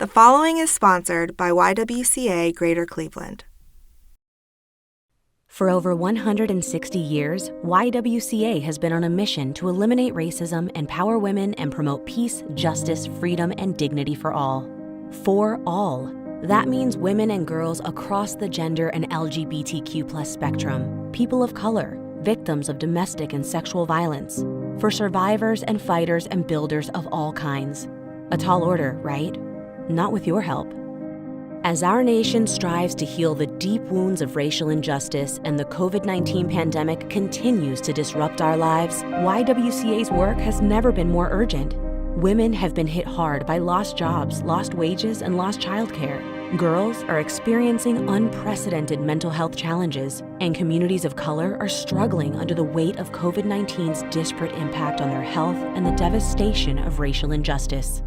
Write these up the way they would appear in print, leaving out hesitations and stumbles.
The following is sponsored by YWCA Greater Cleveland. For over 160 years, YWCA has been on a mission to eliminate racism, empower women, and promote peace, justice, freedom, and dignity for all. For all. That means women and girls across the gender and LGBTQ+ spectrum, people of color, victims of domestic and sexual violence, for survivors and fighters and builders of all kinds. A tall order, right? Not with your help. As our nation strives to heal the deep wounds of racial injustice and the COVID-19 pandemic continues to disrupt our lives, YWCA's work has never been more urgent. Women have been hit hard by lost jobs, lost wages, and lost childcare. Girls are experiencing unprecedented mental health challenges, and communities of color are struggling under the weight of COVID-19's disparate impact on their health and the devastation of racial injustice.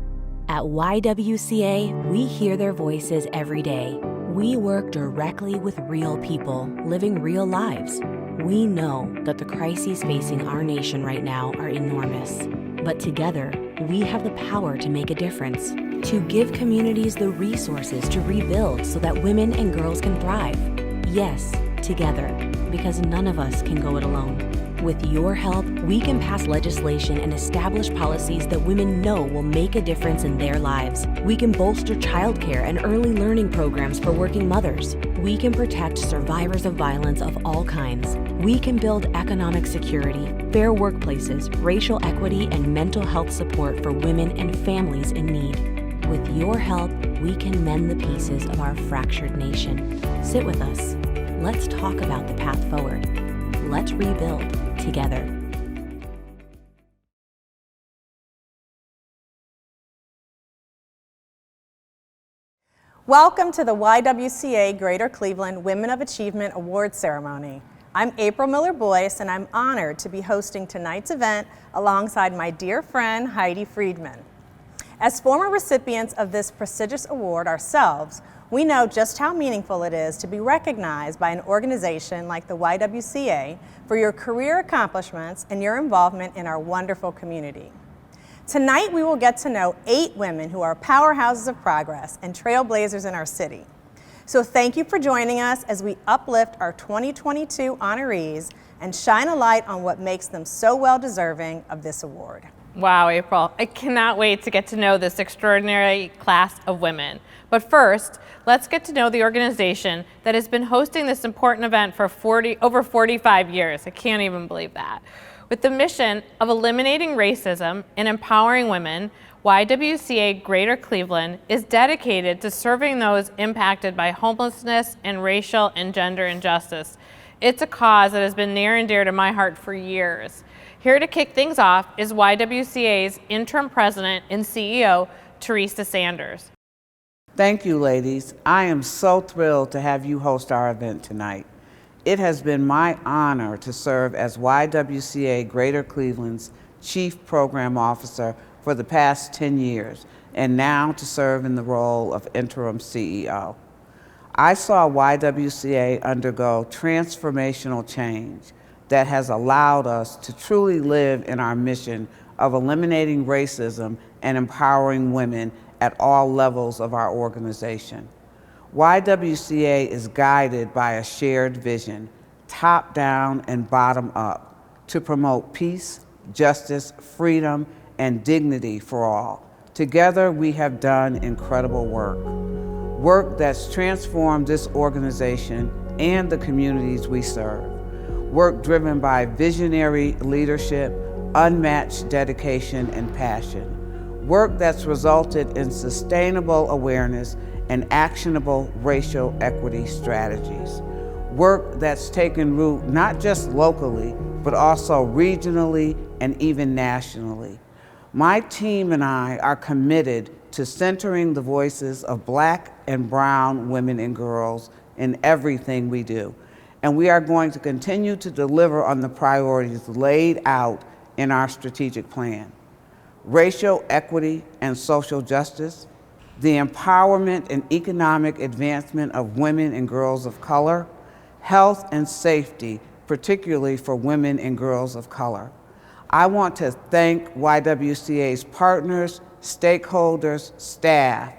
At YWCA, we hear their voices every day. We work directly with real people, living real lives. We know that the crises facing our nation right now are enormous. But together, we have the power to make a difference, to give communities the resources to rebuild so that women and girls can thrive. Yes, together, because none of us can go it alone. With your help, we can pass legislation and establish policies that women know will make a difference in their lives. We can bolster childcare and early learning programs for working mothers. We can protect survivors of violence of all kinds. We can build economic security, fair workplaces, racial equity, and mental health support for women and families in need. With your help, we can mend the pieces of our fractured nation. Sit with us. Let's talk about the path forward. Let's rebuild together. Welcome to the YWCA Greater Cleveland Women of Achievement Award Ceremony. I'm April Miller-Boyce, and I'm honored to be hosting tonight's event alongside my dear friend Heidi Friedman. As former recipients of this prestigious award ourselves, we know just how meaningful it is to be recognized by an organization like the YWCA for your career accomplishments and your involvement in our wonderful community. Tonight, we will get to know 8 women who are powerhouses of progress and trailblazers in our city. So thank you for joining us as we uplift our 2022 honorees and shine a light on what makes them so well deserving of this award. Wow, April, I cannot wait to get to know this extraordinary class of women. But first, let's get to know the organization that has been hosting this important event for over 45 years. I can't even believe that. With the mission of eliminating racism and empowering women, YWCA Greater Cleveland is dedicated to serving those impacted by homelessness and racial and gender injustice. It's a cause that has been near and dear to my heart for years. Here to kick things off is YWCA's interim president and CEO, Teresa Sanders. Thank you, ladies. I am so thrilled to have you host our event tonight. It has been my honor to serve as YWCA Greater Cleveland's Chief Program Officer for the past 10 years, and now to serve in the role of interim CEO. I saw YWCA undergo transformational change that has allowed us to truly live in our mission of eliminating racism and empowering women at all levels of our organization. YWCA is guided by a shared vision, top down and bottom up, to promote peace, justice, freedom, and dignity for all. Together, we have done incredible work that's transformed this organization and the communities we serve. Work driven by visionary leadership, unmatched dedication and passion. Work that's resulted in sustainable awareness and actionable racial equity strategies. Work that's taken root not just locally, but also regionally and even nationally. My team and I are committed to centering the voices of Black and brown women and girls in everything we do. And we are going to continue to deliver on the priorities laid out in our strategic plan. Racial equity and social justice, the empowerment and economic advancement of women and girls of color, health and safety, particularly for women and girls of color. I want to thank YWCA's partners, stakeholders, staff,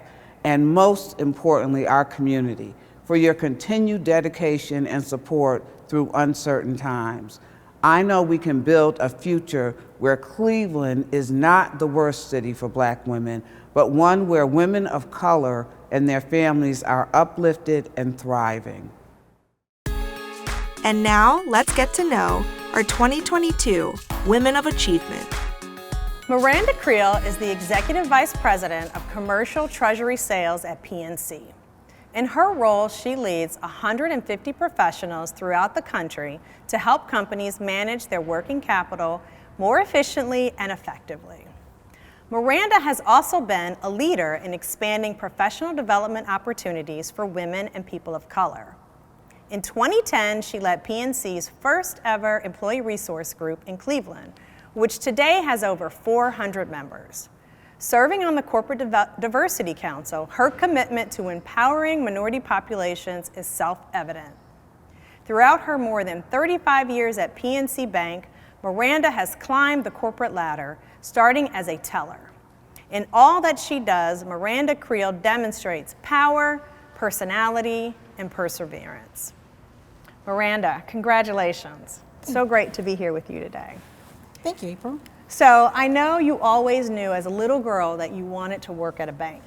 and most importantly, our community, for your continued dedication and support through uncertain times. I know we can build a future where Cleveland is not the worst city for Black women, but one where women of color and their families are uplifted and thriving. And now, let's get to know our 2022 Women of Achievement. Miranda Creel is the Executive Vice President of Commercial Treasury Sales at PNC. In her role, she leads 150 professionals throughout the country to help companies manage their working capital more efficiently and effectively. Miranda has also been a leader in expanding professional development opportunities for women and people of color. In 2010, she led PNC's first ever employee resource group in Cleveland, which today has over 400 members. Serving on the Corporate Diversity Council, her commitment to empowering minority populations is self-evident. Throughout her more than 35 years at PNC Bank, Miranda has climbed the corporate ladder, starting as a teller. In all that she does, Miranda Creel demonstrates power, personality, and perseverance. Miranda, congratulations. So great to be here with you today. Thank you, April. So I know you always knew as a little girl that you wanted to work at a bank.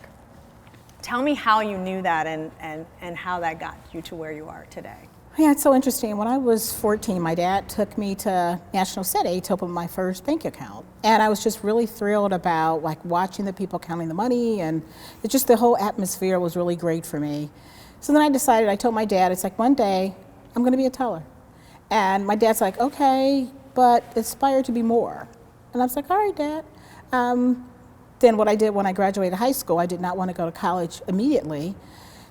Tell me how you knew that and how that got you to where you are today. Yeah, it's so interesting. When I was 14, my dad took me to National City to open my first bank account. And I was just really thrilled about like watching the people counting the money, and it just the whole atmosphere was really great for me. So then I told my dad, it's like one day I'm gonna be a teller. And my dad's like, okay, but aspire to be more. And I was like, all right, Dad. Then what I did when I graduated high school, I did not want to go to college immediately.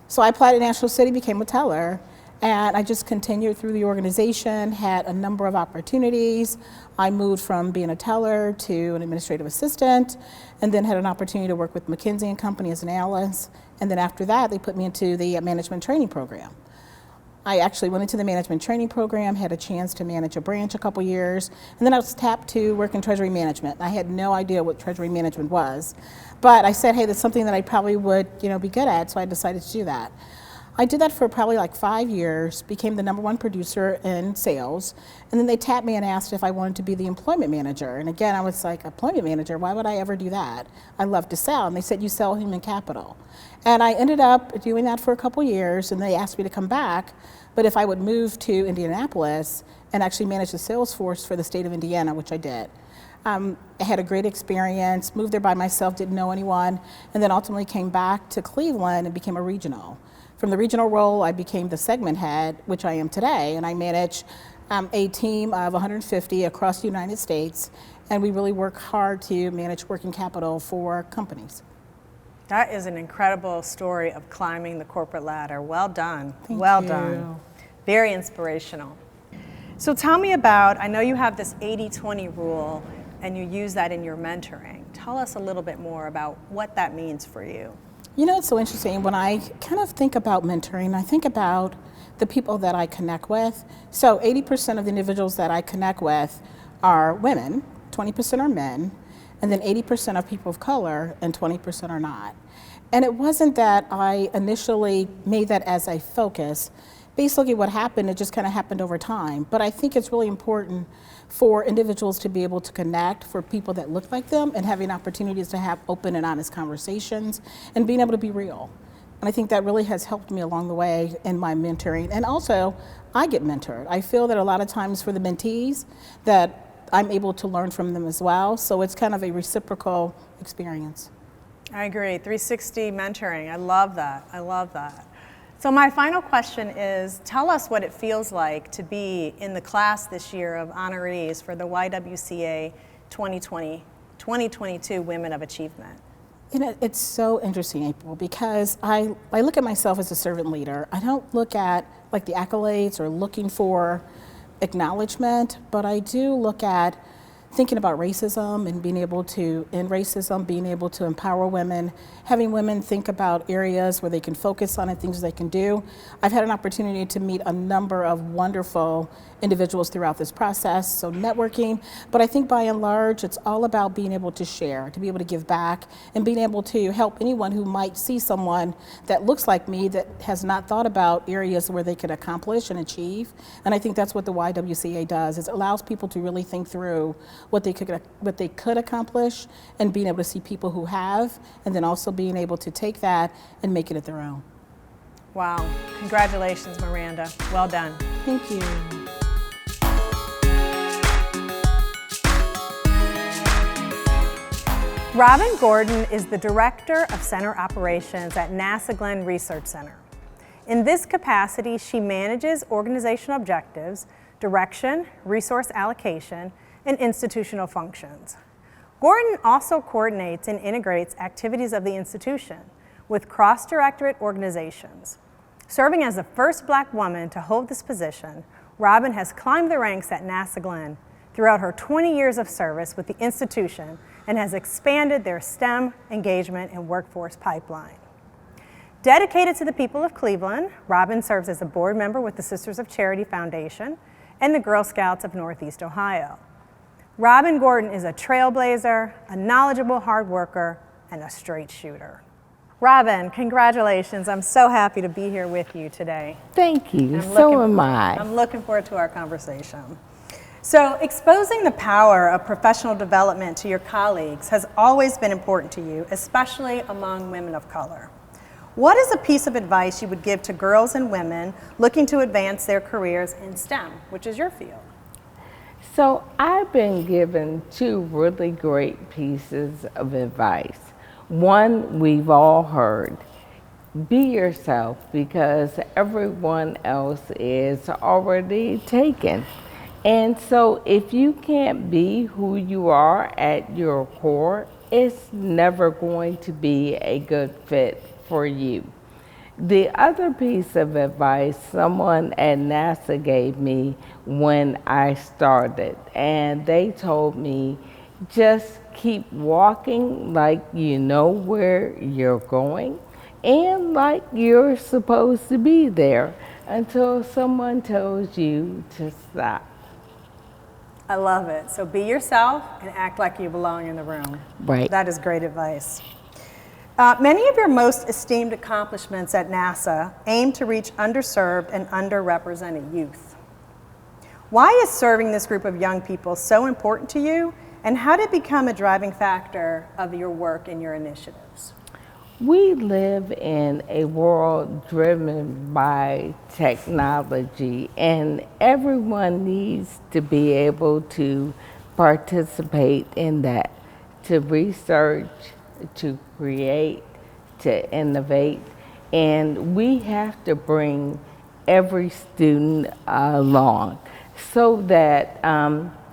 So I applied at National City, became a teller, and I just continued through the organization, had a number of opportunities. I moved from being a teller to an administrative assistant, and then had an opportunity to work with McKinsey & Company as an analyst. And then after that, they put me into the management training program. I actually went into the management training program, had a chance to manage a branch a couple years, and then I was tapped to work in treasury management. I had no idea what treasury management was, but I said, hey, that's something that I probably would, be good at, so I decided to do that. I did that for probably like 5 years, became the #1 producer in sales, and then they tapped me and asked if I wanted to be the employment manager. And again, I was like, employment manager, why would I ever do that? I love to sell, and they said, you sell human capital. And I ended up doing that for a couple years, and they asked me to come back, but if I would move to Indianapolis and actually manage the sales force for the state of Indiana, which I did. I had a great experience, moved there by myself, didn't know anyone, and then ultimately came back to Cleveland and became a regional. From the regional role, I became the segment head, which I am today, and I manage a team of 150 across the United States, and we really work hard to manage working capital for companies. That is an incredible story of climbing the corporate ladder. Well done. Thank well you. done. Very inspirational. So tell me about, I know you have this 80-20 rule and you use that in your mentoring. Tell us a little bit more about what that means for you. It's so interesting. When I kind of think about mentoring, I think about the people that I connect with. So 80% of the individuals that I connect with are women, 20% are men, and then 80% of people of color and 20% are not. And it wasn't that I initially made that as a focus. Basically what happened, it just kind of happened over time. But I think it's really important for individuals to be able to connect, for people that look like them, and having opportunities to have open and honest conversations and being able to be real. And I think that really has helped me along the way in my mentoring. And also, I get mentored. I feel that a lot of times for the mentees that I'm able to learn from them as well. So it's kind of a reciprocal experience. I agree. 360 mentoring. I love that. I love that. So my final question is, tell us what it feels like to be in the class this year of honorees for the YWCA 2022 Women of Achievement. It's so interesting, April, because I look at myself as a servant leader. I don't look at like the accolades or looking for acknowledgement, but I do look at thinking about racism and being able to end racism, being able to empower women, having women think about areas where they can focus on and things they can do. I've had an opportunity to meet a number of wonderful individuals throughout this process, so networking, but I think by and large it's all about being able to share, to be able to give back, and being able to help anyone who might see someone that looks like me that has not thought about areas where they could accomplish and achieve. And I think that's what the YWCA does, is it allows people to really think through what they could accomplish, and being able to see people who have, and then also being able to take that and make it their own. Wow, congratulations, Miranda. Well done. Thank you. Robin Gordon is the Director of Center Operations at NASA Glenn Research Center. In this capacity, she manages organizational objectives, direction, resource allocation, and institutional functions. Gordon also coordinates and integrates activities of the institution with cross-directorate organizations. Serving as the first Black woman to hold this position, Robin has climbed the ranks at NASA Glenn throughout her 20 years of service with the institution and has expanded their STEM engagement and workforce pipeline. Dedicated to the people of Cleveland, Robin serves as a board member with the Sisters of Charity Foundation and the Girl Scouts of Northeast Ohio. Robin Gordon is a trailblazer, a knowledgeable hard worker, and a straight shooter. Robin, congratulations. I'm so happy to be here with you today. Thank you. So am I. I'm looking forward to our conversation. So, exposing the power of professional development to your colleagues has always been important to you, especially among women of color. What is a piece of advice you would give to girls and women looking to advance their careers in STEM, which is your field? So I've been given two really great pieces of advice. One we've all heard: be yourself, because everyone else is already taken. And so if you can't be who you are at your core, it's never going to be a good fit for you. The other piece of advice someone at NASA gave me when I started, and they told me, just keep walking like you know where you're going and like you're supposed to be there until someone tells you to stop. I love it. So be yourself and act like you belong in the room. Right. That is great advice. Many of your most esteemed accomplishments at NASA aim to reach underserved and underrepresented youth. Why is serving this group of young people so important to you, and how did it become a driving factor of your work and your initiatives? We live in a world driven by technology, and everyone needs to be able to participate in that, to research, to create, to innovate, and we have to bring every student along so that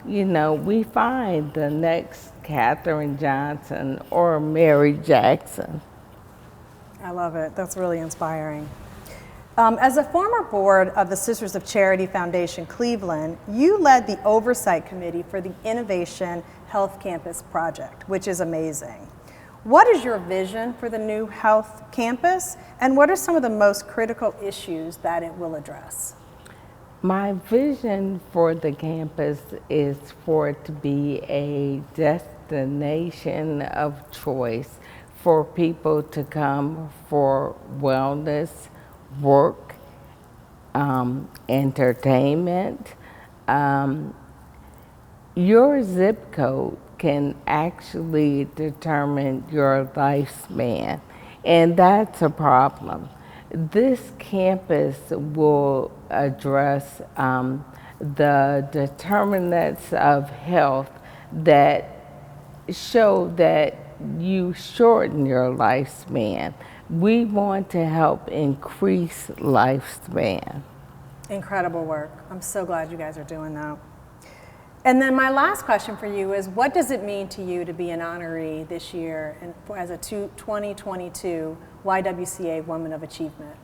we find the next Katherine Johnson or Mary Jackson. I love it. That's really inspiring. As a former board of the Sisters of Charity Foundation Cleveland, you led the oversight committee for the Innovation Health Campus project, which is amazing. What is your vision for the new health campus, and what are some of the most critical issues that it will address? My vision for the campus is for it to be a destination of choice for people to come for wellness, work, entertainment. Your zip code can actually determine your lifespan, and that's a problem. This campus will address the determinants of health that show that you shorten your lifespan. We want to help increase lifespan. Incredible work. I'm so glad you guys are doing that. And then my last question for you is, what does it mean to you to be an honoree this year and as a 2022 YWCA Woman of Achievement?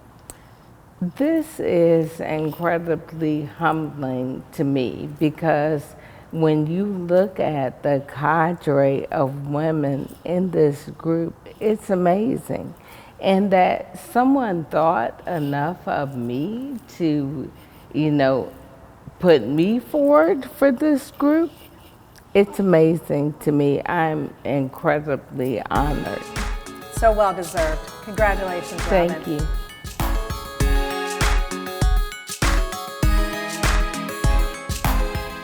This is incredibly humbling to me because when you look at the cadre of women in this group, it's amazing. And that someone thought enough of me to, put me forward for this group, it's amazing to me. I'm incredibly honored. So well deserved. Congratulations, Robin. Thank you.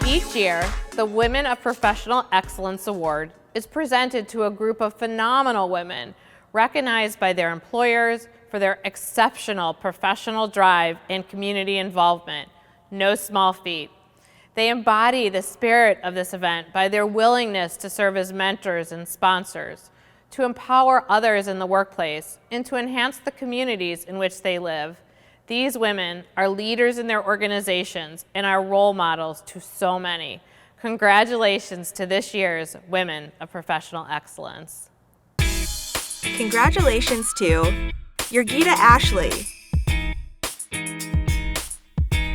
Each year, the Women of Professional Excellence Award is presented to a group of phenomenal women recognized by their employers for their exceptional professional drive and community involvement. No small feat. They embody the spirit of this event by their willingness to serve as mentors and sponsors, to empower others in the workplace, and to enhance the communities in which they live. These women are leaders in their organizations and are role models to so many. Congratulations to this year's Women of Professional Excellence. Congratulations to Yergita Ashley,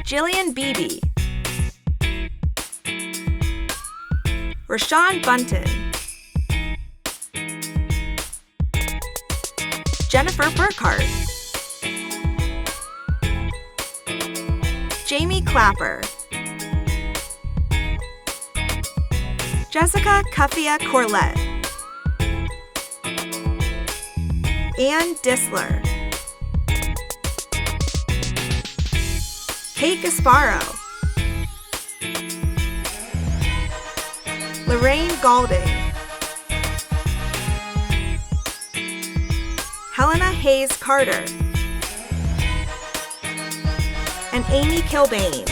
Jillian Beebe, Rashawn Bunton, Jennifer Burkhart, Jamie Clapper, Jessica Cuffia Corlett, Ann Disler, Kate Gasparo, Lorraine Galding, Helena Hayes Carter, and Amy Kilbane.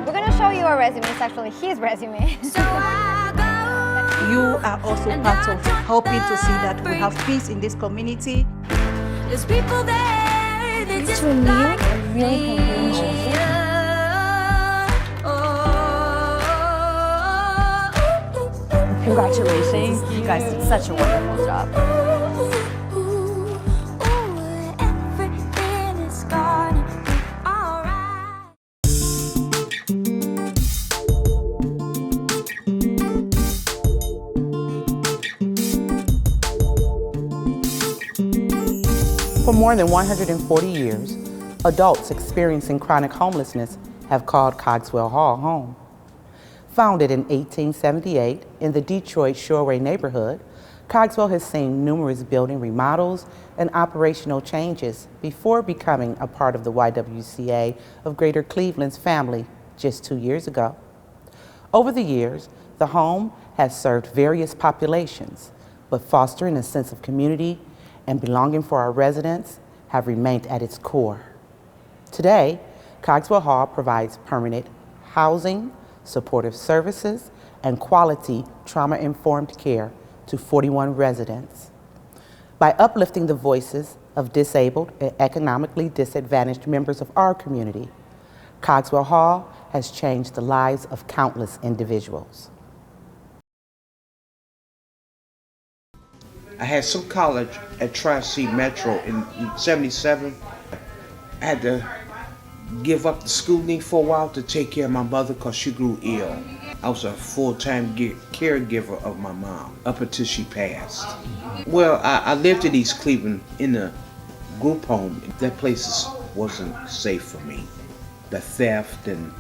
We're going to show you our resume. It's actually his resume. You are also part of helping to see that we have peace in this community. There's people there that just really Congratulations. You guys did such a wonderful job. For more than 140 years, adults experiencing chronic homelessness have called Cogswell Hall home. Founded in 1878 in the Detroit Shoreway neighborhood, Cogswell has seen numerous building remodels and operational changes before becoming a part of the YWCA of Greater Cleveland's family just 2 years ago. Over the years, the home has served various populations, but fostering a sense of community and belonging for our residents have remained at its core. Today, Cogswell Hall provides permanent housing, supportive services, and quality trauma-informed care to 41 residents. By uplifting the voices of disabled and economically disadvantaged members of our community, Cogswell Hall has changed the lives of countless individuals. I had some college at Tri-C Metro in '77. I had to give up the schooling for a while to take care of my mother because she grew ill. I was a full-time caregiver of my mom up until she passed. Well, I lived in East Cleveland in a group home. That place wasn't safe for me. The theft and,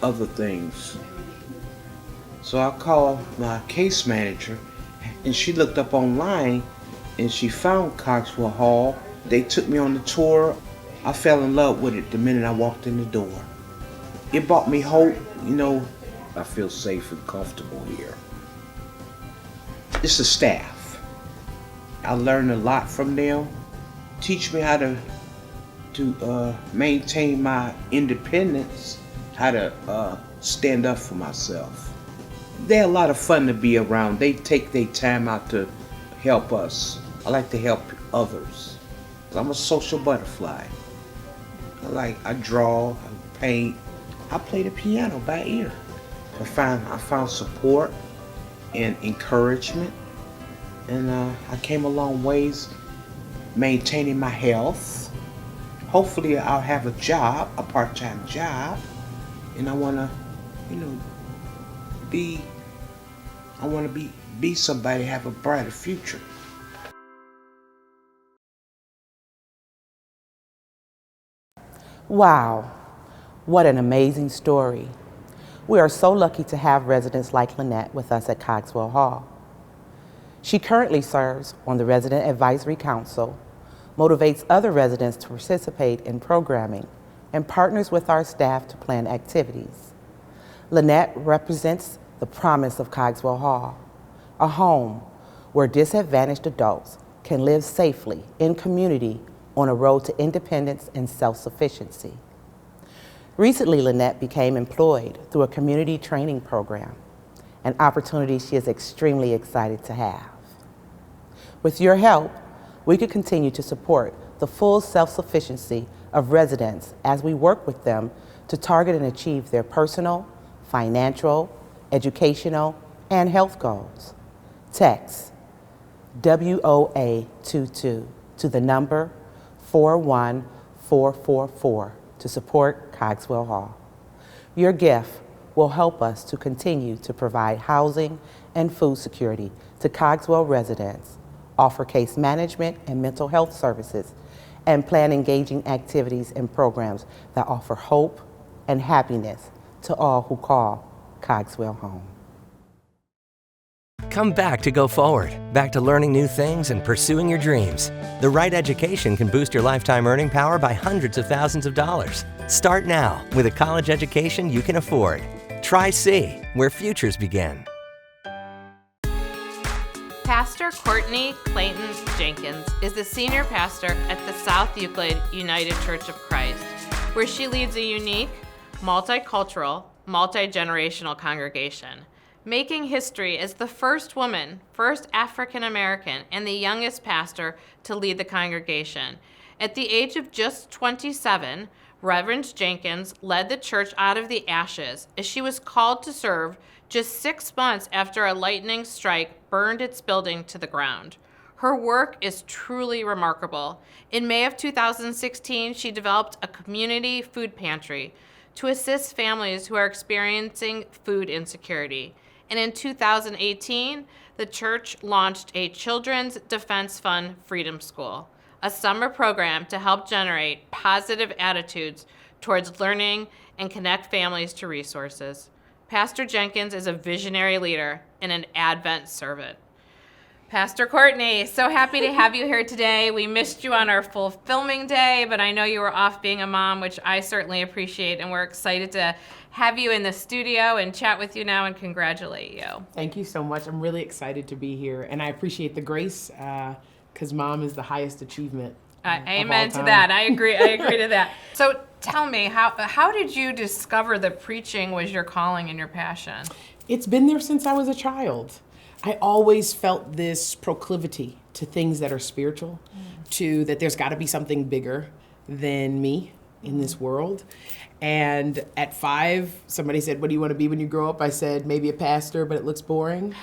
other things. So I called my case manager, and she looked up online and she found Cogswell Hall. They took me on the tour. I fell in love with it the minute I walked in the door. It brought me hope, I feel safe and comfortable here. It's the staff. I learned a lot from them. Teach me how to maintain my independence, how to stand up for myself. They're a lot of fun to be around. They take their time out to help us. I like to help others. I'm a social butterfly. I draw, I paint, I play the piano by ear. I found support and encouragement, and I came a long ways maintaining my health hopefully I'll have a job, a part-time job, and I want to, be somebody, have a brighter future. Wow, what an amazing story. We are so lucky to have residents like Lynette with us at Cogswell Hall. She currently serves on the Resident Advisory Council, motivates other residents to participate in programming, and partners with our staff to plan activities. Lynette represents the promise of Cogswell Hall, a home where disadvantaged adults can live safely in community on a road to independence and self-sufficiency. Recently, Lynette became employed through a community training program, an opportunity she is extremely excited to have. With your help, we could continue to support the full self-sufficiency of residents as we work with them to target and achieve their personal, financial, educational, and health goals. Text WOA22 to the number 41444 to support Cogswell Hall. Your gift will help us to continue to provide housing and food security to Cogswell residents, offer case management and mental health services, and plan engaging activities and programs that offer hope and happiness to all who call Cogswell home. Come back to go forward, back to learning new things and pursuing your dreams. The right education can boost your lifetime earning power by hundreds of thousands of dollars. Start now with a college education you can afford. Try C, where futures begin. Pastor Courtney Clayton Jenkins is the senior pastor at the South Euclid United Church of Christ, where she leads a unique, multicultural, multi-generational congregation, making history as the first woman, first African American, and the youngest pastor to lead the congregation. At the age of just 27, Reverend Jenkins led the church out of the ashes as she was called to serve just 6 months after a lightning strike burned its building to the ground. Her work is truly remarkable. In May of 2016, she developed a community food pantry to assist families who are experiencing food insecurity. And in 2018, the church launched a Children's Defense Fund Freedom School, a summer program to help generate positive attitudes towards learning and connect families to resources. Pastor Jenkins is a visionary leader and an Advent servant. Pastor Courtney, so happy to have you here today. We missed you on our full filming day, but I know you were off being a mom, which I certainly appreciate, and we're excited to have you in the studio and chat with you now and congratulate you. Thank you so much. I'm really excited to be here, and I appreciate the grace, because mom is the highest achievement. Amen to that. I agree to that. So tell me, how did you discover that preaching was your calling and your passion? It's been there since I was a child. I always felt this proclivity to things that are spiritual, to that there's got to be something bigger than me in this world. And at 5, somebody said, "What do you want to be when you grow up?" I said, "Maybe a pastor, but it looks boring."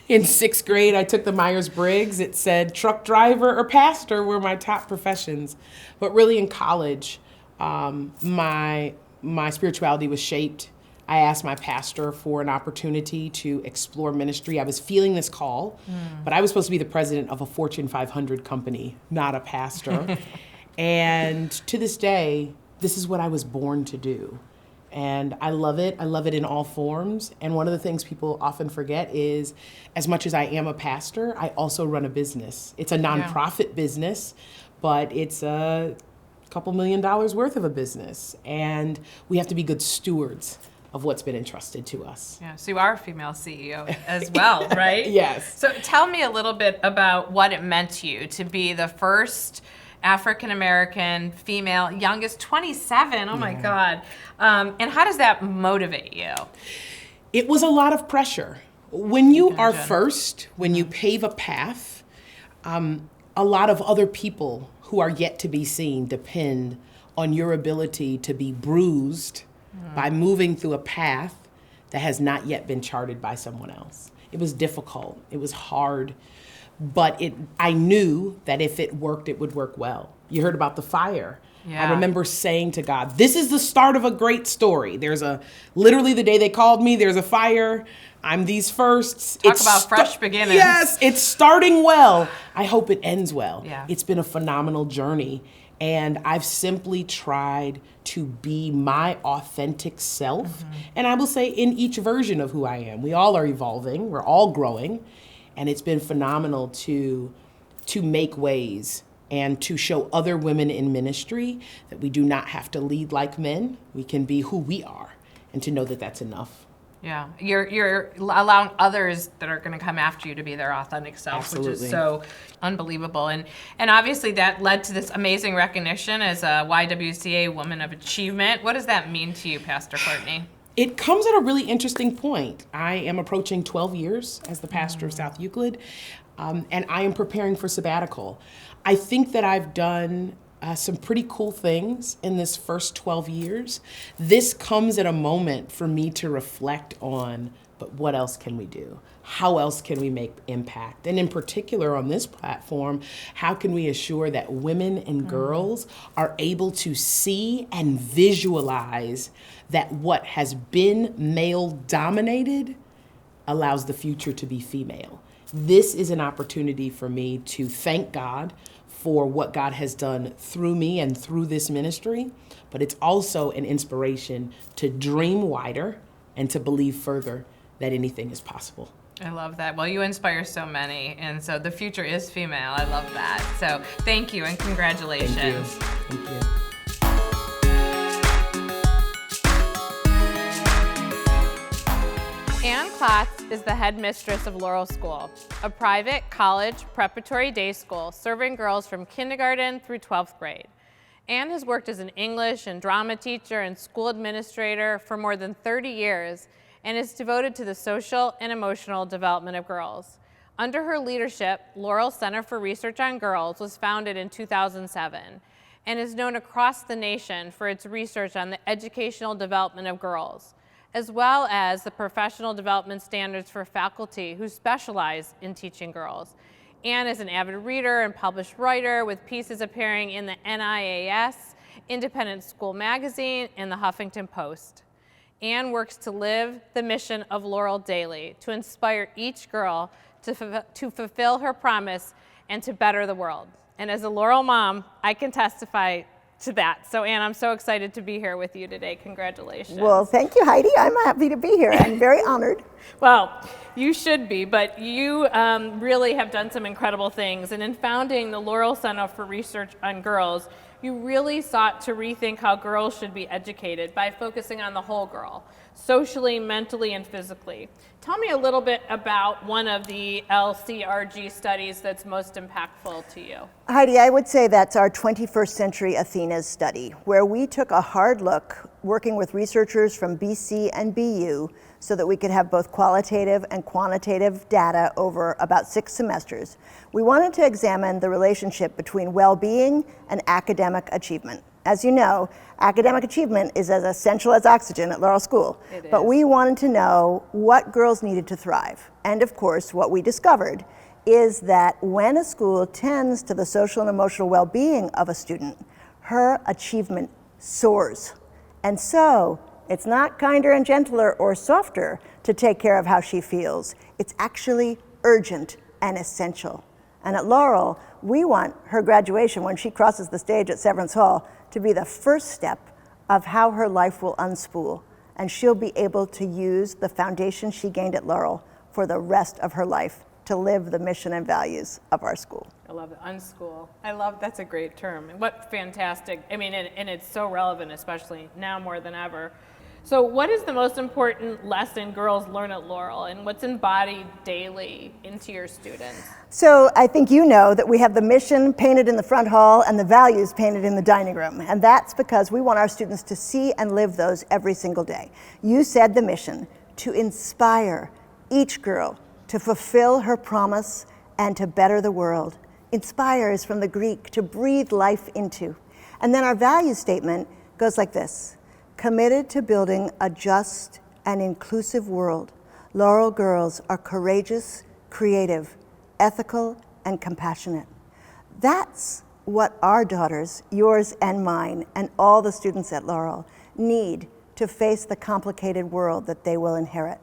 In 6th grade, I took the Myers-Briggs. It said truck driver or pastor were my top professions. But really in college, my spirituality was shaped. I asked my pastor for an opportunity to explore ministry. I was feeling this call, but I was supposed to be the president of a Fortune 500 company, not a pastor. And to this day, this is what I was born to do. And I love it. I love it in all forms. And one of the things people often forget is, as much as I am a pastor, I also run a business. It's a nonprofit business, but it's a couple $1 million worth of a business. And we have to be good stewards of what's been entrusted to us. Yeah, so you are a female CEO as well, right? Yes. So tell me a little bit about what it meant to you to be the first African-American female, youngest, 27, oh my God. And how does that motivate you? It was a lot of pressure. When you are first, when you pave a path, a lot of other people who are yet to be seen depend on your ability to be bruised by moving through a path that has not yet been charted by someone else. It was difficult, it was hard, but I knew that if it worked, it would work well. You heard about the fire. I remember saying to God, this is the start of a great story. Literally the day they called me, there's a fire. I'm these firsts. Talk about fresh beginnings. Yes, it's starting well. I hope it ends well. Yeah. It's been a phenomenal journey. And I've simply tried to be my authentic self. And I will say in each version of who I am. We all are evolving. We're all growing. And it's been phenomenal to make ways and to show other women in ministry that we do not have to lead like men. We can be who we are, and to know that that's enough. Yeah, you're allowing others that are going to come after you to be their authentic self, Absolutely. which is so unbelievable. And obviously that led to this amazing recognition as a YWCA Woman of Achievement. What does that mean to you, Pastor Courtney? It comes at a really interesting point. I am approaching 12 years as the pastor of South Euclid, and I am preparing for sabbatical. I think that I've done some pretty cool things in this first 12 years. This comes at a moment for me to reflect on, but what else can we do? How else can we make impact? And in particular on this platform, how can we assure that women and girls are able to see and visualize that what has been male dominated allows the future to be female? This is an opportunity for me to thank God for what God has done through me and through this ministry, but it's also an inspiration to dream wider and to believe further that anything is possible. I love that. Well, you inspire so many, and so the future is female. I love that. So thank you and congratulations. Thank you. Ann Klotz is the headmistress of Laurel School, a private college preparatory day school serving girls from kindergarten through 12th grade. Ann has worked as an English and drama teacher and school administrator for more than 30 years and is devoted to the social and emotional development of girls. Under her leadership, Laurel Center for Research on Girls was founded in 2007 and is known across the nation for its research on the educational development of girls, as well as the professional development standards for faculty who specialize in teaching girls. Ann is an avid reader and published writer with pieces appearing in the NIAS, Independent School Magazine, and the Huffington Post. Ann works to live the mission of Laurel daily, to inspire each girl to fulfill her promise and to better the world. And as a Laurel mom, I can testify to that. So Ann, I'm so excited to be here with you today. Congratulations. Well, thank you, Heidi. I'm happy to be here. I'm very honored. Well, you should be, but you really have done some incredible things. And in founding the Laurel Center for Research on Girls, you really sought to rethink how girls should be educated by focusing on the whole girl, socially, mentally, and physically. Tell me a little bit about one of the LCRG studies that's most impactful to you. Heidi, I would say that's our 21st Century Athena's study, where we took a hard look working with researchers from BC and BU so that we could have both qualitative and quantitative data over about 6 semesters. We wanted to examine the relationship between well-being and academic achievement. As you know, academic achievement is as essential as oxygen at Laurel School. But we wanted to know what girls needed to thrive. And of course, what we discovered is that when a school tends to the social and emotional well-being of a student, her achievement soars. And so, it's not kinder and gentler or softer to take care of how she feels. It's actually urgent and essential. And at Laurel, we want her graduation, when she crosses the stage at Severance Hall, to be the first step of how her life will unspool. And she'll be able to use the foundation she gained at Laurel for the rest of her life to live the mission and values of our school. I love it, unschool. I love, that's a great term. And what fantastic, I mean, and it's so relevant, especially now more than ever. So what is the most important lesson girls learn at Laurel, and what's embodied daily into your students? So I think you know that we have the mission painted in the front hall and the values painted in the dining room. And that's because we want our students to see and live those every single day. You said the mission, to inspire each girl to fulfill her promise and to better the world. Inspire is from the Greek, to breathe life into. And then our value statement goes like this: committed to building a just and inclusive world, Laurel girls are courageous, creative, ethical, and compassionate. That's what our daughters, yours and mine, and all the students at Laurel need to face the complicated world that they will inherit.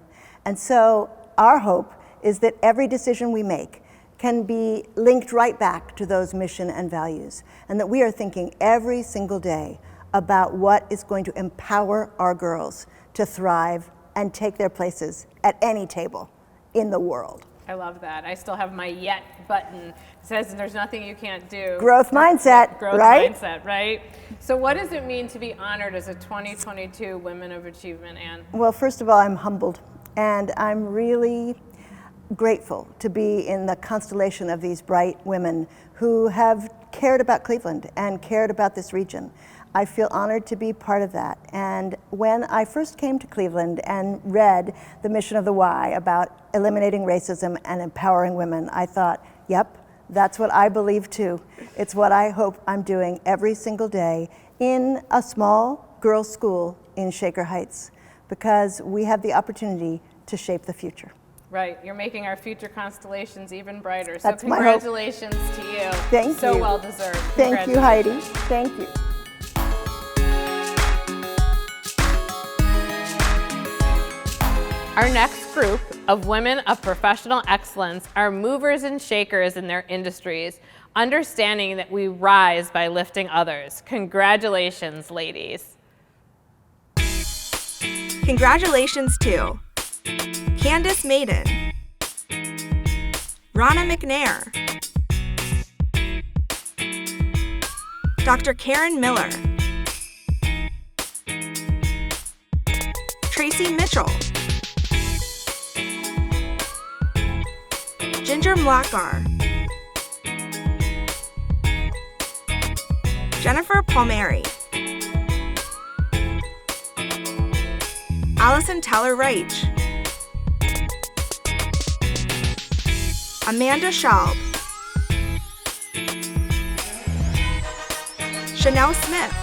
And so our hope is that every decision we make can be linked right back to those mission and values, and that we are thinking every single day about what is going to empower our girls to thrive and take their places at any table in the world. I love that. I still have my yet button. It says there's nothing you can't do. Growth mindset, Growth right? mindset, right? So what does it mean to be honored as a 2022 Women of Achievement, Ann? Well, first of all, I'm humbled, and I'm really grateful to be in the constellation of these bright women who have cared about Cleveland and cared about this region. I feel honored to be part of that. And when I first came to Cleveland and read the mission of the Y about eliminating racism and empowering women, I thought, yep, that's what I believe too. It's what I hope I'm doing every single day in a small girls' school in Shaker Heights, because we have the opportunity to shape the future. Right, you're making our future constellations even brighter. That's so my hope. congratulations to you. Thank so you. So well deserved. Thank you, Heidi. Thank you. Our next group of women of professional excellence are movers and shakers in their industries, understanding that we rise by lifting others. Congratulations, ladies. Congratulations to Candace Maiden, Rana McNair, Dr. Karen Miller, Tracy Mitchell, Ginger Mlakar, Jennifer Palmieri, Allison Teller-Reich, Amanda Schaub, Chanel Smith,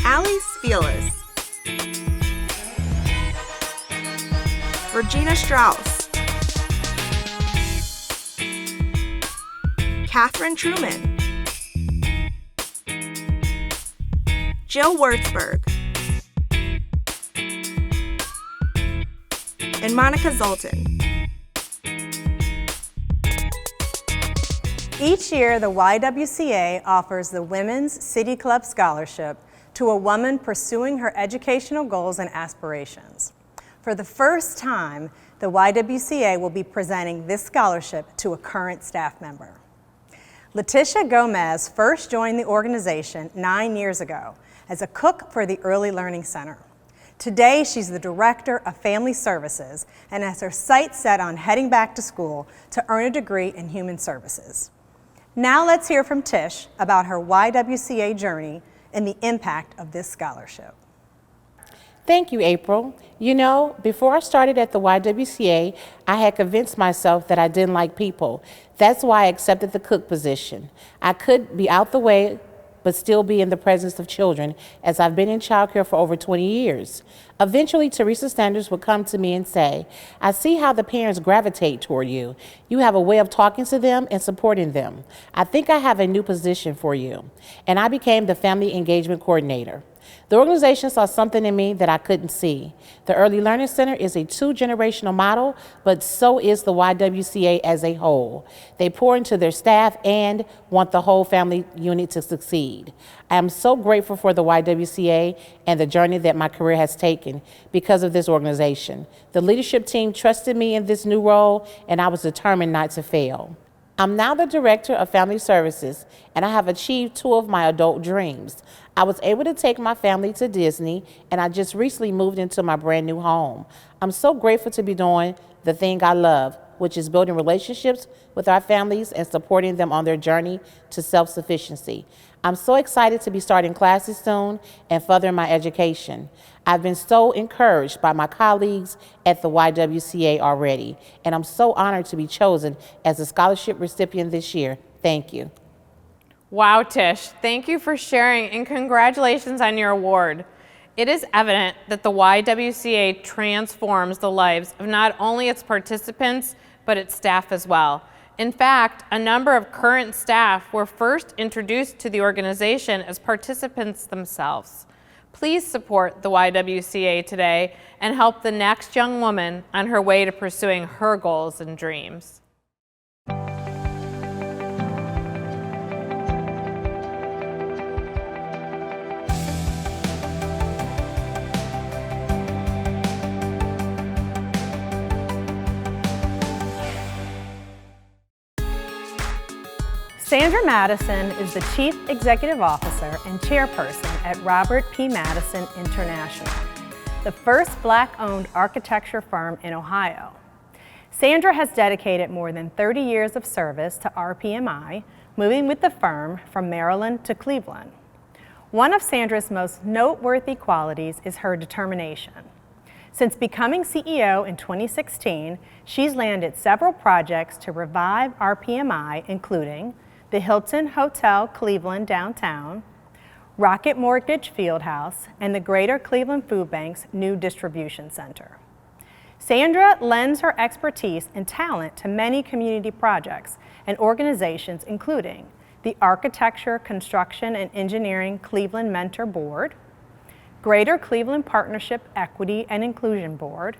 Allie Spielis, Regina Strauss, Catherine Truman, Jill Wurzburg, and Monica Zoltan. Each year, the YWCA offers the Women's City Club Scholarship to a woman pursuing her educational goals and aspirations. For the first time, the YWCA will be presenting this scholarship to a current staff member. Letitia Gomez first joined the organization 9 years ago as a cook for the Early Learning Center. Today, she's the Director of Family Services and has her sights set on heading back to school to earn a degree in Human Services. Now let's hear from Tish about her YWCA journey and the impact of this scholarship. Thank you, April. You know, before I started at the YWCA, I had convinced myself that I didn't like people. That's why I accepted the cook position. I could be out the way, but still be in the presence of children, as I've been in childcare for over 20 years. Eventually, Teresa Sanders would come to me and say, I see how the parents gravitate toward you. You have a way of talking to them and supporting them. I think I have a new position for you. And I became the Family Engagement Coordinator. The organization saw something in me that I couldn't see. The Early Learning Center is a 2-generational model, but so is the YWCA as a whole. They pour into their staff and want the whole family unit to succeed. I am so grateful for the YWCA and the journey that my career has taken because of this organization. The leadership team trusted me in this new role, and I was determined not to fail. I'm now the Director of Family Services, and I have achieved 2 of my adult dreams. I was able to take my family to Disney, and I just recently moved into my brand new home. I'm so grateful to be doing the thing I love, which is building relationships with our families and supporting them on their journey to self-sufficiency. I'm so excited to be starting classes soon and furthering my education. I've been so encouraged by my colleagues at the YWCA already, and I'm so honored to be chosen as a scholarship recipient this year. Thank you. Wow, Tish, thank you for sharing and congratulations on your award. It is evident that the YWCA transforms the lives of not only its participants, but its staff as well. In fact, a number of current staff were first introduced to the organization as participants themselves. Please support the YWCA today and help the next young woman on her way to pursuing her goals and dreams. Sandra Madison is the Chief Executive Officer and Chairperson at Robert P. Madison International, the first Black-owned architecture firm in Ohio. Sandra has dedicated more than 30 years of service to RPMI, moving with the firm from Maryland to Cleveland. One of Sandra's most noteworthy qualities is her determination. Since becoming CEO in 2016, she's landed several projects to revive RPMI, including the Hilton Hotel Cleveland downtown, Rocket Mortgage Fieldhouse, and the Greater Cleveland Food Bank's new distribution center. Sandra lends her expertise and talent to many community projects and organizations, including the Architecture, Construction, and Engineering Cleveland Mentor Board, Greater Cleveland Partnership Equity and Inclusion Board,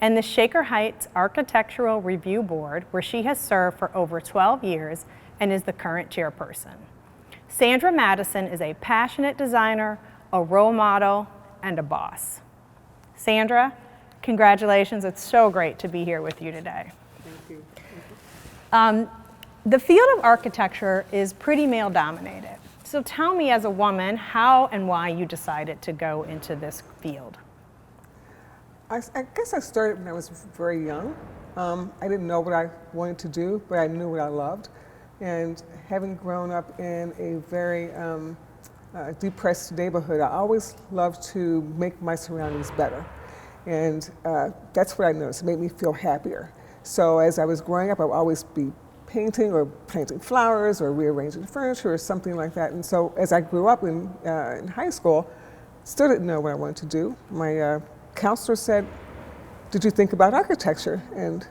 and the Shaker Heights Architectural Review Board, where she has served for over 12 years and is the current chairperson. Sandra Madison is a passionate designer, a role model, and a boss. Sandra, congratulations. It's so great to be here with you today. Thank you. The field of architecture is pretty male-dominated. So tell me, as a woman, how and why you decided to go into this field. I guess I started when I was very young. I didn't know what I wanted to do, but I knew what I loved. And having grown up in a very depressed neighborhood, I always loved to make my surroundings better. And that's what I noticed. It made me feel happier. So as I was growing up, I would always be painting or planting flowers or rearranging furniture or something like that. And so as I grew up in high school, still didn't know what I wanted to do. My counselor said, "Did you think about architecture?" And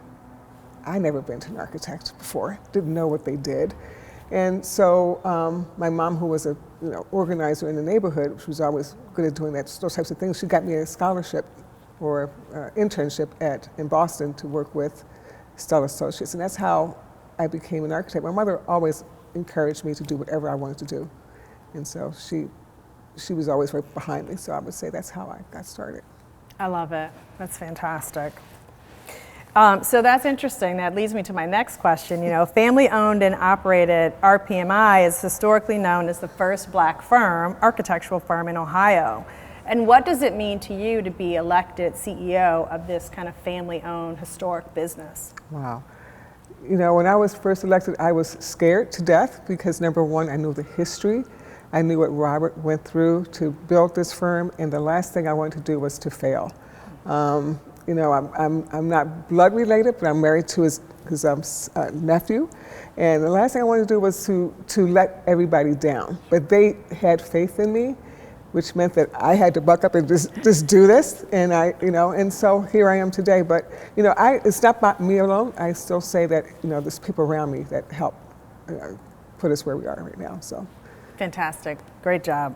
I never been to an architect before, didn't know what they did. And so my mom, who was a organizer in the neighborhood, she was always good at doing those types of things, she got me a scholarship or internship in Boston to work with Stella Associates. And that's how I became an architect. My mother always encouraged me to do whatever I wanted to do. And so she was always right behind me. So I would say that's how I got started. I love it. That's fantastic. So that's interesting. That leads me to my next question. Family-owned and operated RPMI is historically known as the first Black architectural firm in Ohio. And what does it mean to you to be elected CEO of this kind of family-owned historic business? Wow. When I was first elected, I was scared to death because, number one, I knew the history. I knew what Robert went through to build this firm, and the last thing I wanted to do was to fail. I'm not blood related, but I'm married to his nephew. And the last thing I wanted to do was to let everybody down. But they had faith in me, which meant that I had to buck up and just do this. And and so here I am today. But it's not about me alone. I still say that there's people around me that help put us where we are right now. So, fantastic, great job.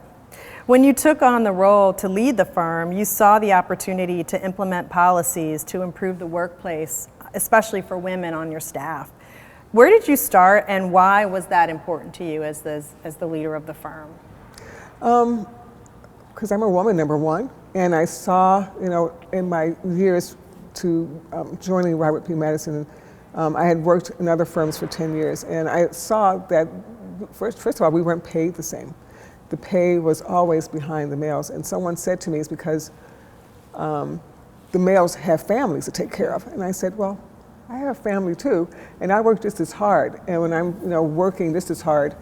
When you took on the role to lead the firm, you saw the opportunity to implement policies to improve the workplace, especially for women on your staff. Where did you start, and why was that important to you as the leader of the firm? Because I'm a woman, number one, and I saw, in my years to joining Robert P. Madison, I had worked in other firms for 10 years, and I saw that, first of all, we weren't paid the same. The pay was always behind the males, and someone said to me, it's because the males have families to take care of. And I said, well, I have a family too, and I work just as hard. And when I'm working just as hard,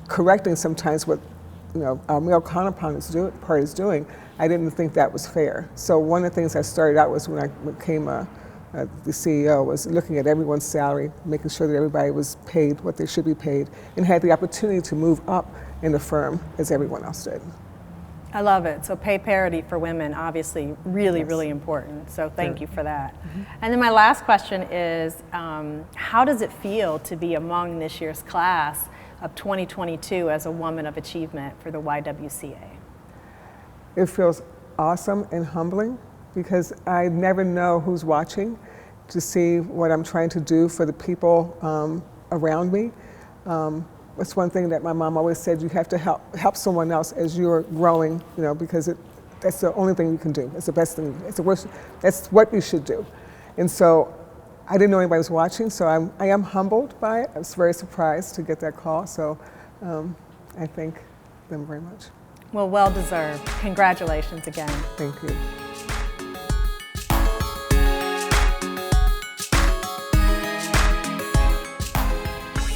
correcting sometimes what our male counterpart is doing, I didn't think that was fair. So one of the things I started out was when I became the CEO was looking at everyone's salary, making sure that everybody was paid what they should be paid, and had the opportunity to move up in the firm as everyone else did. I love it. So pay parity for women, obviously really important. So thank you for that. And then my last question is, how does it feel to be among this year's class of 2022 as a woman of achievement for the YWCA? It feels awesome and humbling because I never know who's watching to see what I'm trying to do for the people around me. It's one thing that my mom always said, you have to help someone else as you're growing, because that's the only thing you can do. It's the best thing, that's what you should do. And so I didn't know anybody was watching, so I am humbled by it. I was very surprised to get that call, so I thank them very much. Well, well deserved. Congratulations again. Thank you.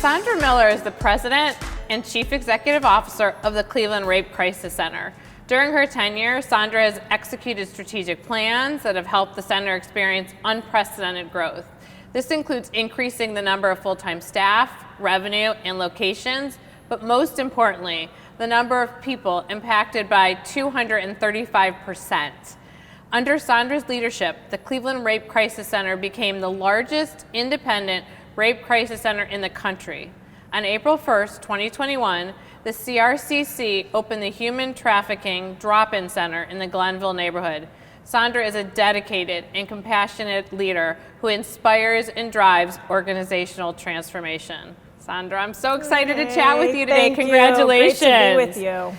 Sandra Miller is the president and chief executive officer of the Cleveland Rape Crisis Center. During her tenure, Sandra has executed strategic plans that have helped the center experience unprecedented growth. This includes increasing the number of full-time staff, revenue, and locations, but most importantly, the number of people impacted by 235%. Under Sandra's leadership, the Cleveland Rape Crisis Center became the largest independent rape crisis center in the country. On April 1st, 2021, the CRCC opened the Human Trafficking Drop-In Center in the Glenville neighborhood. Sandra is a dedicated and compassionate leader who inspires and drives organizational transformation. Sandra, I'm so excited to chat with you today. Congratulations. Great to be with you.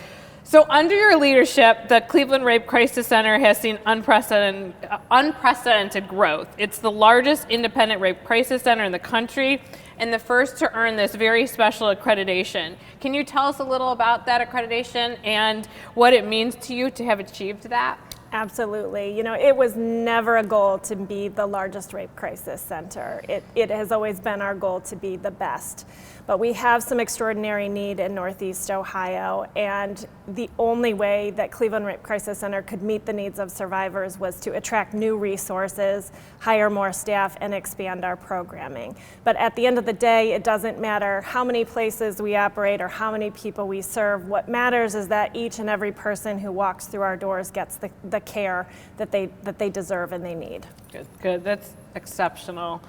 So under your leadership, the Cleveland Rape Crisis Center has seen unprecedented growth. It's the largest independent rape crisis center in the country and the first to earn this very special accreditation. Can you tell us a little about that accreditation and what it means to you to have achieved that? Absolutely. It was never a goal to be the largest rape crisis center. It has always been our goal to be the best. But we have some extraordinary need in Northeast Ohio, and the only way that Cleveland Rape Crisis Center could meet the needs of survivors was to attract new resources, hire more staff, and expand our programming. But at the end of the day, it doesn't matter how many places we operate or how many people we serve. What matters is that each and every person who walks through our doors gets the care that they deserve and they need. Good. That's exceptional.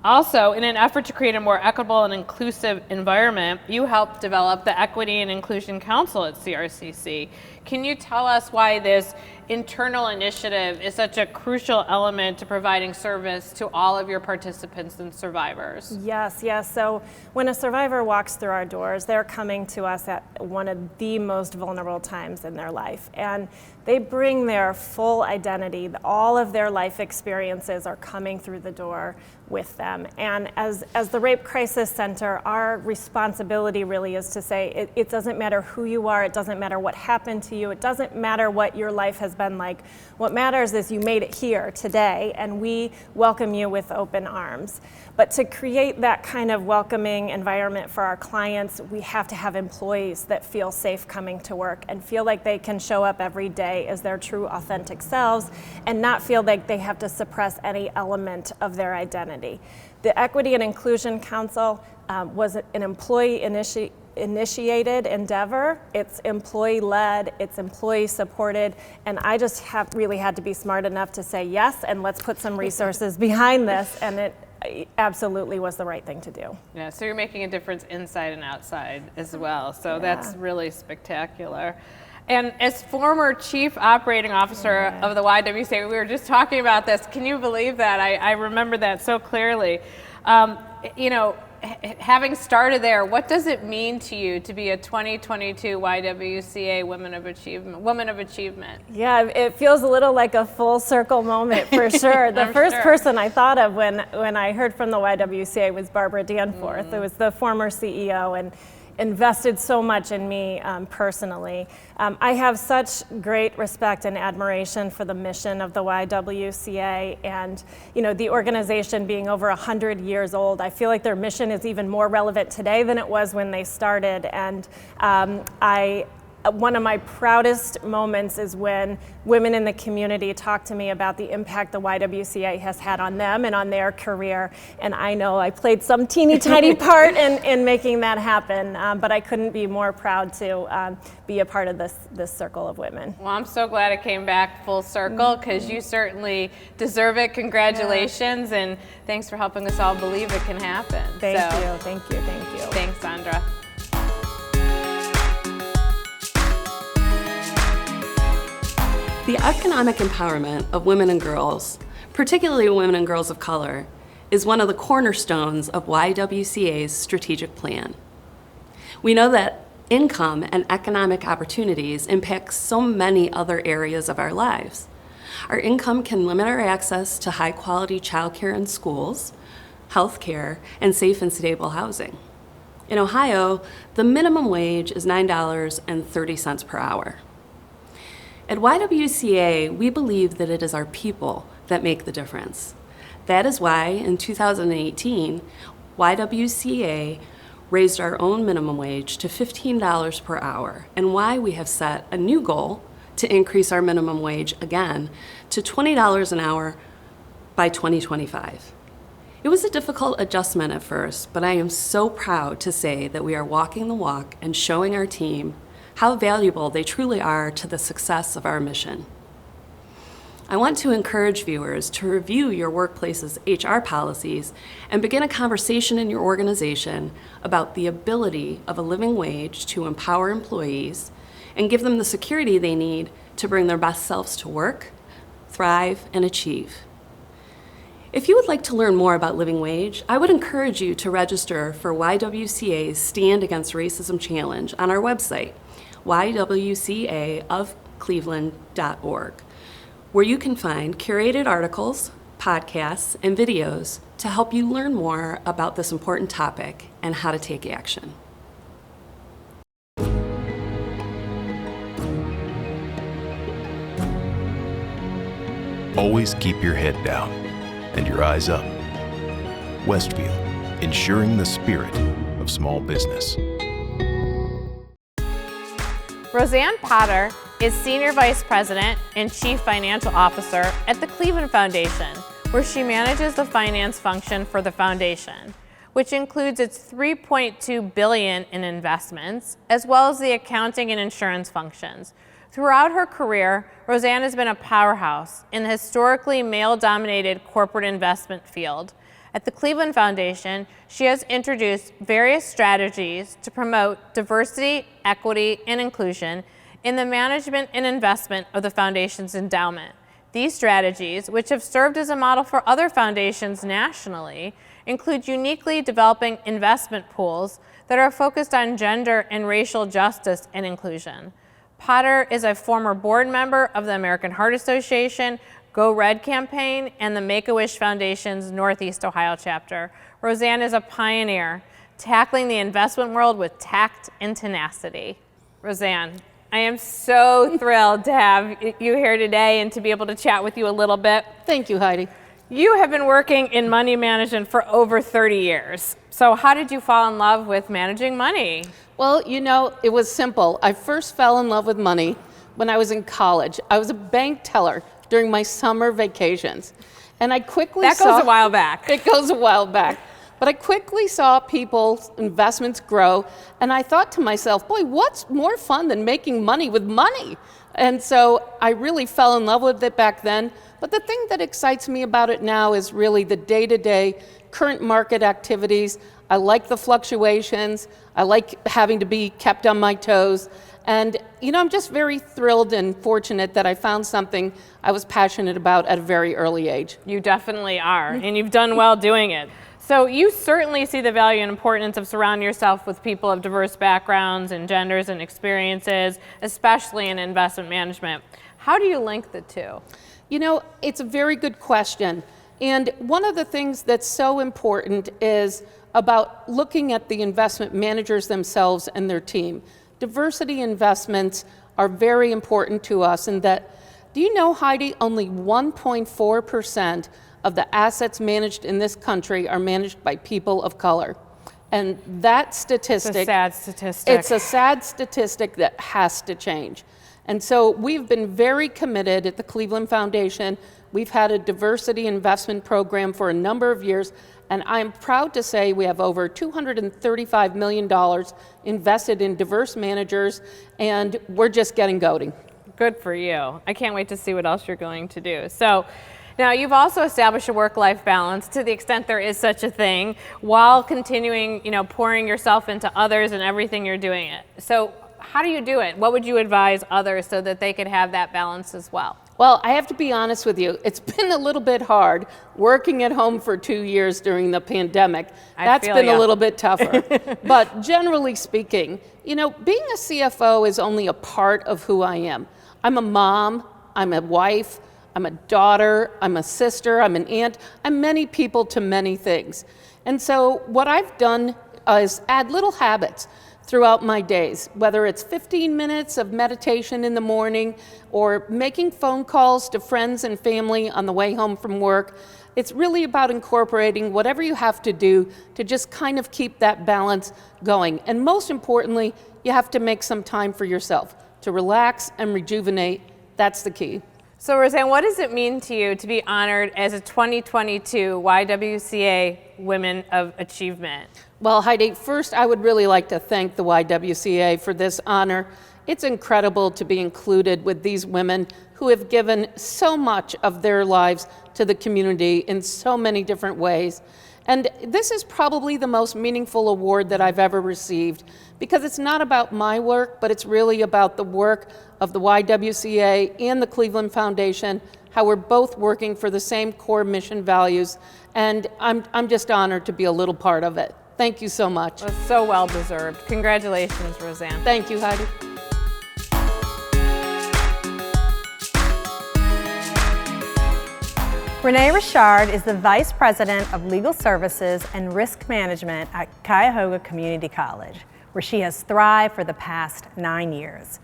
Also, in an effort to create a more equitable and inclusive environment, you helped develop the Equity and Inclusion Council at CRCC. Can you tell us why this internal initiative is such a crucial element to providing service to all of your participants and survivors? Yes. So when a survivor walks through our doors, they're coming to us at one of the most vulnerable times in their life. And they bring their full identity. All of their life experiences are coming through the door with them. And as the Rape Crisis Center, our responsibility really is to say it doesn't matter who you are, it doesn't matter what happened to you, it doesn't matter what your life has been like. What matters is you made it here today, and we welcome you with open arms. But to create that kind of welcoming environment for our clients, we have to have employees that feel safe coming to work and feel like they can show up every day as their true, authentic selves and not feel like they have to suppress any element of their identity. The Equity and Inclusion Council was an employee initiated endeavor. It's employee-led, it's employee-supported, and I just really had to be smart enough to say yes, and let's put some resources behind this, and it absolutely was the right thing to do. Yeah, so you're making a difference inside and outside as well, so that's really spectacular. And as former Chief Operating Officer of the YWCA, we were just talking about this. Can you believe that? I remember that so clearly. Having started there, what does it mean to you to be a 2022 YWCA Woman of Achievement? Yeah, it feels a little like a full circle moment for sure. The first person I thought of when I heard from the YWCA was Barbara Danforth. It was the former CEO and invested so much in me personally. I have such great respect and admiration for the mission of the YWCA, and the organization being over 100 years old. I feel like their mission is even more relevant today than it was when they started, and I one of my proudest moments is when women in the community talk to me about the impact the YWCA has had on them and on their career. And I know I played some teeny tiny part in making that happen, but I couldn't be more proud to be a part of this circle of women. Well, I'm so glad it came back full circle, because you certainly deserve it. Congratulations, and thanks for helping us all believe it can happen. Thank you, thank you, thank you. Thanks, Sandra. The economic empowerment of women and girls, particularly women and girls of color, is one of the cornerstones of YWCA's strategic plan. We know that income and economic opportunities impact so many other areas of our lives. Our income can limit our access to high-quality childcare and schools, healthcare, and safe and stable housing. In Ohio, the minimum wage is $9.30 per hour. At YWCA, we believe that it is our people that make the difference. That is why, in 2018, YWCA raised our own minimum wage to $15 per hour, and why we have set a new goal to increase our minimum wage again to $20 an hour by 2025. It was a difficult adjustment at first, but I am so proud to say that we are walking the walk and showing our team how valuable they truly are to the success of our mission. I want to encourage viewers to review your workplace's HR policies and begin a conversation in your organization about the ability of a living wage to empower employees and give them the security they need to bring their best selves to work, thrive, and achieve. If you would like to learn more about living wage, I would encourage you to register for YWCA's Stand Against Racism Challenge on our website, ywcaofcleveland.org, where you can find curated articles, podcasts, and videos to help you learn more about this important topic and how to take action. Always keep your head down and your eyes up. Westfield, ensuring the spirit of small business. Roseanne Potter is Senior Vice President and Chief Financial Officer at the Cleveland Foundation, where she manages the finance function for the foundation, which includes its $3.2 billion in investments, as well as the accounting and insurance functions. Throughout her career, Roseanne has been a powerhouse in the historically male-dominated corporate investment field. At the Cleveland Foundation, she has introduced various strategies to promote diversity, equity, and inclusion in the management and investment of the foundation's endowment. These strategies, which have served as a model for other foundations nationally, include uniquely developing investment pools that are focused on gender and racial justice and inclusion. Potter is a former board member of the American Heart Association, Go Red campaign, and the Make-A-Wish Foundation's Northeast Ohio chapter. Roseanne is a pioneer, tackling the investment world with tact and tenacity. Roseanne, I am so thrilled to have you here today and to be able to chat with you a little bit. Thank you, Heidi. You have been working in money management for over 30 years. So how did you fall in love with managing money? Well, you know, it was simple. I first fell in love with money when I was in college. I was a bank teller during my summer vacations. And I quickly That goes a while back. It goes a while back. But I quickly saw people's investments grow, and I thought to myself, boy, what's more fun than making money with money? And so I really fell in love with it back then. But the thing that excites me about it now is really the day-to-day current market activities. I like the fluctuations. I like having to be kept on my toes. And, you know, I'm just very thrilled and fortunate that I found something I was passionate about at a very early age. You definitely are, and you've done well doing it. So you certainly see the value and importance of surrounding yourself with people of diverse backgrounds and genders and experiences, especially in investment management. How do you link the two? You know, it's a very good question. And one of the things that's so important is about looking at the investment managers themselves and their team. Diversity investments are very important to us in that, do you know, Heidi, only 1.4% of the assets managed in this country are managed by people of color. And that statistic, It's a sad statistic. It's a sad statistic that has to change. And so we've been very committed at the Cleveland Foundation. We've had a diversity investment program for a number of years, and I'm proud to say we have over $235 million invested in diverse managers, and we're just getting going. Good for you. I can't wait to see what else you're going to do. So now you've also established a work-life balance to the extent there is such a thing, while continuing, pouring yourself into others and everything you're doing it. So how do you do it? What would you advise others so that they could have that balance as well? Well, I have to be honest with you. It's been a little bit hard working at home for 2 years during the pandemic. That's been a little bit tougher. But generally speaking, being a CFO is only a part of who I am. I'm a mom, I'm a wife, I'm a daughter, I'm a sister, I'm an aunt. I'm many people to many things. And so what I've done is add little habits throughout my days, whether it's 15 minutes of meditation in the morning or making phone calls to friends and family on the way home from work. It's really about incorporating whatever you have to do to just kind of keep that balance going. And most importantly, you have to make some time for yourself to relax and rejuvenate. That's the key. So Roseanne, what does it mean to you to be honored as a 2022 YWCA Women of Achievement? Well, Heidi, first I would really like to thank the YWCA for this honor. It's incredible to be included with these women who have given so much of their lives to the community in so many different ways. And this is probably the most meaningful award that I've ever received, because it's not about my work, but it's really about the work of the YWCA and the Cleveland Foundation, how we're both working for the same core mission values, and I'm just honored to be a little part of it. Thank you so much. Well, so well deserved. Congratulations, Roseanne. Thank you, Heidi. Renee Richard is the Vice President of Legal Services and Risk Management at Cuyahoga Community College, where she has thrived for the past 9 years.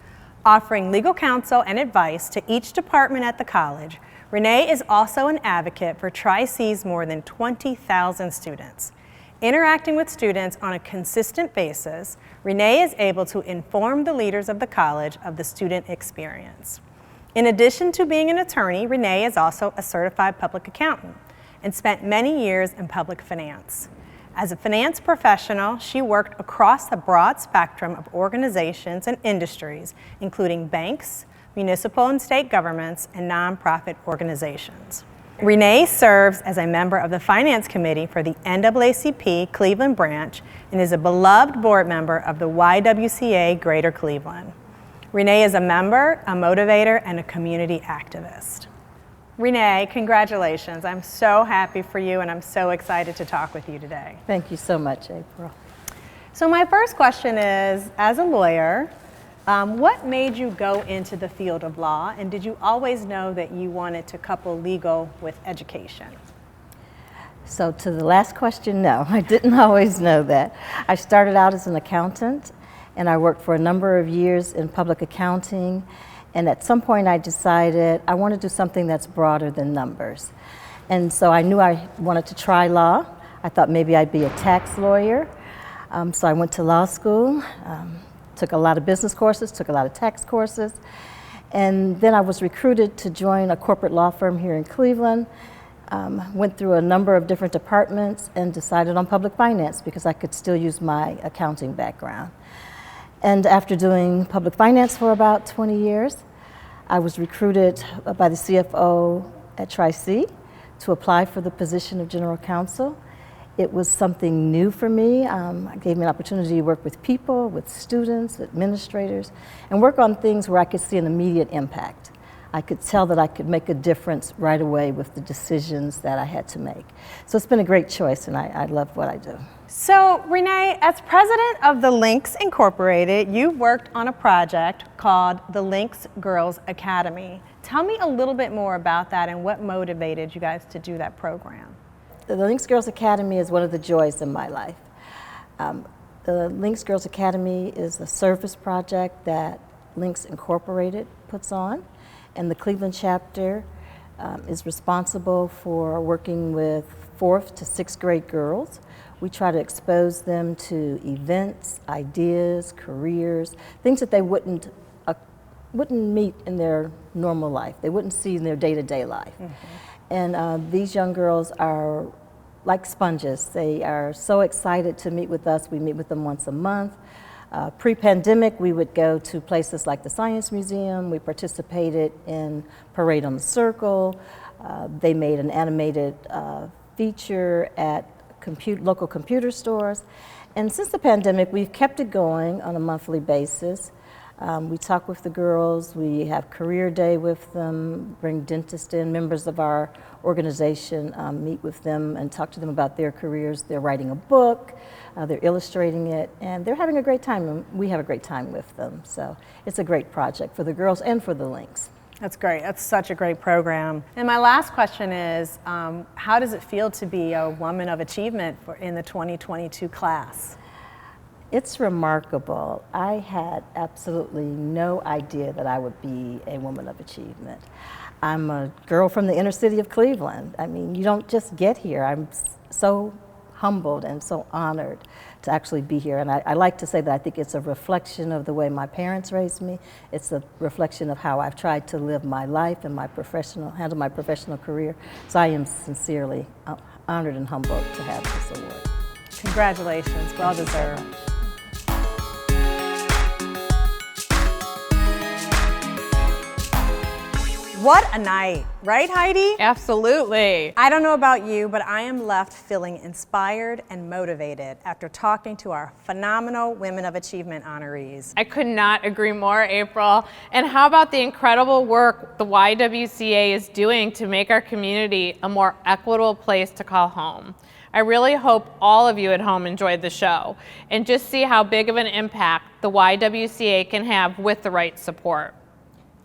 Offering legal counsel and advice to each department at the college, Renee is also an advocate for Tri-C's more than 20,000 students. Interacting with students on a consistent basis, Renee is able to inform the leaders of the college of the student experience. In addition to being an attorney, Renee is also a certified public accountant and spent many years in public finance. As a finance professional, she worked across a broad spectrum of organizations and industries, including banks, municipal and state governments, and nonprofit organizations. Renee serves as a member of the Finance Committee for the NAACP Cleveland branch and is a beloved board member of the YWCA Greater Cleveland. Renee is a member, a motivator, and a community activist. Renee, congratulations. I'm so happy for you, and I'm so excited to talk with you today. Thank you so much, April. So my first question is, as a lawyer, what made you go into the field of law, and did you always know that you wanted to couple legal with education? So to the last question, no, I didn't always know that. I started out as an accountant, and I worked for a number of years in public accounting, and at some point I decided I want to do something that's broader than numbers. And so I knew I wanted to try law. I thought maybe I'd be a tax lawyer. So I went to law school, took a lot of business courses, took a lot of tax courses, and then I was recruited to join a corporate law firm here in Cleveland. Went through a number of different departments and decided on public finance because I could still use my accounting background. And after doing public finance for about 20 years, I was recruited by the CFO at Tri-C to apply for the position of general counsel. It was something new for me. It gave me an opportunity to work with people, with students, administrators, and work on things where I could see an immediate impact. I could tell that I could make a difference right away with the decisions that I had to make. So it's been a great choice, and I love what I do. So Renee, as president of the Lynx Incorporated, you worked on a project called the Lynx Girls Academy. Tell me a little bit more about that and what motivated you guys to do that program. The Lynx Girls Academy is one of the joys in my life. The Lynx Girls Academy is a service project that Lynx Incorporated puts on, and the Cleveland chapter is responsible for working with 4th to 6th grade girls. We try to expose them to events, ideas, careers, things that they wouldn't meet in their normal life. They wouldn't see in their day-to-day life. And these young girls are like sponges. They are so excited to meet with us. We meet with them once a month. Pre-pandemic, we would go to places like the Science Museum. We participated in Parade on the Circle. They made an animated feature at local computer stores. And since the pandemic, we've kept it going on a monthly basis. We talk with the girls, we have career day with them, bring dentists in, members of our organization meet with them and talk to them about their careers. They're writing a book, they're illustrating it, and they're having a great time, and we have a great time with them. So it's a great project for the girls and for the Lynx. That's great. That's such a great program. And my last question is, how does it feel to be a Woman of Achievement in the 2022 class? It's remarkable. I had absolutely no idea that I would be a Woman of Achievement. I'm a girl from the inner city of Cleveland. I mean, you don't just get here. I'm so humbled and so honored to actually be here. And I like to say that I think it's a reflection of the way my parents raised me. It's a reflection of how I've tried to live my life and handle my professional career. So I am sincerely honored and humbled to have this award. Congratulations, well deserved. What a night, right, Heidi? Absolutely. I don't know about you, but I am left feeling inspired and motivated after talking to our phenomenal Women of Achievement honorees. I could not agree more, April. And how about the incredible work the YWCA is doing to make our community a more equitable place to call home? I really hope all of you at home enjoyed the show and just see how big of an impact the YWCA can have with the right support.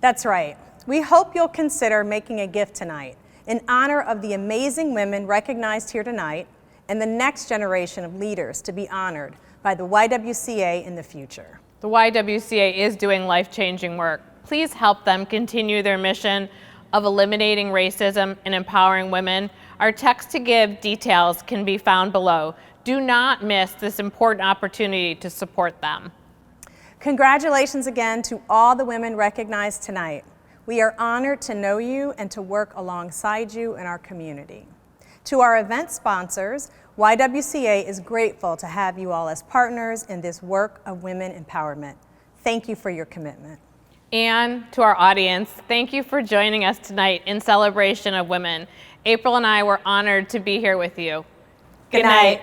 That's right. We hope you'll consider making a gift tonight in honor of the amazing women recognized here tonight and the next generation of leaders to be honored by the YWCA in the future. The YWCA is doing life-changing work. Please help them continue their mission of eliminating racism and empowering women. Our text to give details can be found below. Do not miss this important opportunity to support them. Congratulations again to all the women recognized tonight. We are honored to know you and to work alongside you in our community. To our event sponsors, YWCA is grateful to have you all as partners in this work of women empowerment. Thank you for your commitment. And to our audience, thank you for joining us tonight in celebration of women. April and I were honored to be here with you. Good night.